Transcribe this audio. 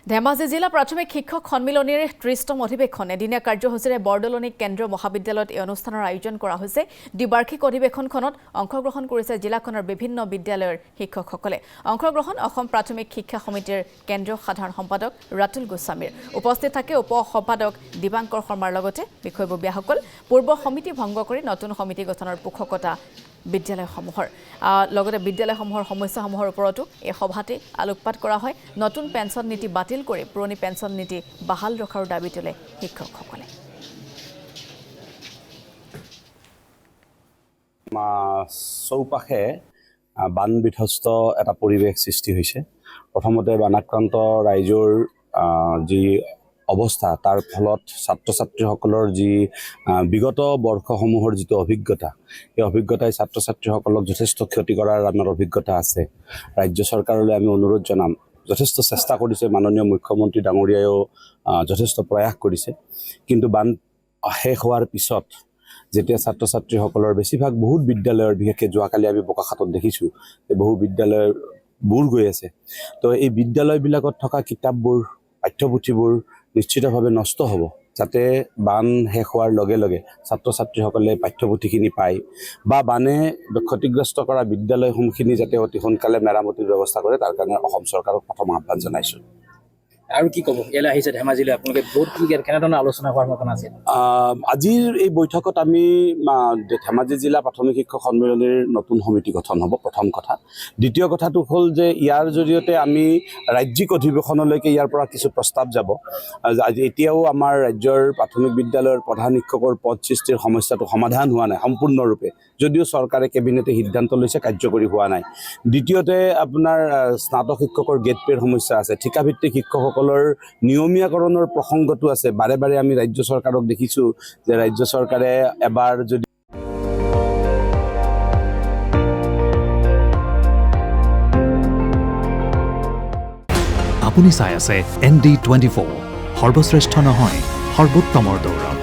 ধেমাজি জিলা প্ৰাথমিক শিক্ষক সন্মিলনীৰ ৩০তম অধিৱেশন এদিনীয়া কাৰ্যসূচীৰে বৰদলনি কেন্দ্ৰীয় মহাবিদ্যালয়ত এই অনুষ্ঠানৰ আয়োজন কৰা হৈছে। দ্বিবাৰ্ষিক অধিৱেশনখনত অংশগ্ৰহণ কৰিছে জিলাখনৰ বিভিন্ন বিদ্যালয়ৰ শিক্ষকসকলে। অংশগ্ৰহণ অসম প্ৰাথমিক শিক্ষা সমিতিৰ কেন্দ্ৰীয় সাধাৰণ সম্পাদক ৰাতুল গোস্বামীৰ। উপস্থিত থাকে উপ সম্পাদক দিবাংকৰ শৰ্মাৰ লগতে বিষয়ববীয়াসকল। পূৰ্ব সমিতি ভংগ কৰি নতুন সমিতি গঠনৰ পোষকতা বিদ্যালয়সমূহৰ লগতে বিদ্যালয়সমূহৰ সমস্যাসমূহৰ ওপৰতো এই সভাতে আলোকপাত কৰা হয়। নতুন পেঞ্চন নীতি বাতিল কৰি পুৰণি পেঞ্চন নীতি বাহাল ৰখাৰ দাবী তোলে শিক্ষকসকলে। চৌপাশে বান বিধ্বস্ত এটা পৰিৱেশ সৃষ্টি হৈছে। প্ৰথমতে বানাক্ৰান্ত ৰাইজৰ যি অৱস্থা তাৰ ফলত ছাত্ৰ ছাত্ৰীসকলৰ যি বিগত বৰ্ষসমূহৰ যিটো অভিজ্ঞতা, এই অভিজ্ঞতাই ছাত্ৰ ছাত্ৰীসকলক যথেষ্ট ক্ষতি কৰাৰ আমাৰ অভিজ্ঞতা আছে। ৰাজ্য চৰকাৰলৈ আমি অনুৰোধ জনাম, যথেষ্ট চেষ্টা কৰিছে মাননীয় মুখ্যমন্ত্ৰী ডাঙৰীয়াইও যথেষ্ট প্ৰয়াস কৰিছে, কিন্তু বান শেষ হোৱাৰ পিছত যেতিয়া ছাত্ৰ ছাত্ৰীসকলৰ বেছিভাগ বহুত বিদ্যালয়ৰ, বিশেষকৈ যোৱাকালি আমি বোকাখাতত দেখিছোঁ যে বহু বিদ্যালয়ৰ বুৰ গৈ আছে। তো এই বিদ্যালয়বিলাকত থকা কিতাপবোৰ, পাঠ্যপুথিবোৰ নিশ্চিতভাৱে নষ্ট হ'ব, যাতে বান শেষ হোৱাৰ লগে লগে ছাত্ৰ ছাত্ৰীসকলে পাঠ্যপুথিখিনি পায় বা বানে ক্ষতিগ্ৰস্ত কৰা বিদ্যালয়সমূহখিনি যাতে অতি সোনকালে মেৰামতিৰ ব্যৱস্থা কৰে, তাৰ কাৰণে অসম চৰকাৰক প্ৰথম আহ্বান জনাইছোঁ। আৰু কি ক'ব, ইয়ালৈ আহিছে ধেমাজিলৈ আপোনালোকে, বহুত কি কেনেধৰণৰ আলোচনা হোৱাৰ মতন আছে? আজিৰ এই বৈঠকত আমি ধেমাজি জিলা প্ৰাথমিক শিক্ষক সন্মিলনীৰ নতুন সমিতি গঠন হ'ব, প্ৰথম কথা। দ্বিতীয় কথাটো হ'ল যে ইয়াৰ জৰিয়তে আমি ৰাজ্যিক অধিৱেশনলৈকে ইয়াৰ পৰা কিছু প্ৰস্তাৱ যাব। এতিয়াও আমাৰ ৰাজ্যৰ প্ৰাথমিক বিদ্যালয়ৰ প্ৰধান শিক্ষকৰ পদ সৃষ্টিৰ সমস্যাটো সমাধান হোৱা নাই সম্পূৰ্ণৰূপে, যদিও চৰকাৰে কেবিনেটে সিদ্ধান্ত লৈছে, কাৰ্যকৰী হোৱা নাই। দ্বিতীয়তে আপোনাৰ স্নাতক শিক্ষকৰ গেট পে'ৰ সমস্যা আছে, ঠিকাভিত্তিক শিক্ষকসকলৰ নিয়মীয়াকৰণৰ প্ৰসংগটো আছে। বাৰে বাৰে আমি ৰাজ্য চৰকাৰক দেখিছোঁ যে ৰাজ্য চৰকাৰে এবাৰ যদি আপুনি চাই আছে ND24, সৰ্বশ্ৰেষ্ঠ নহয় সৰ্বোত্তমৰ দৌৰ।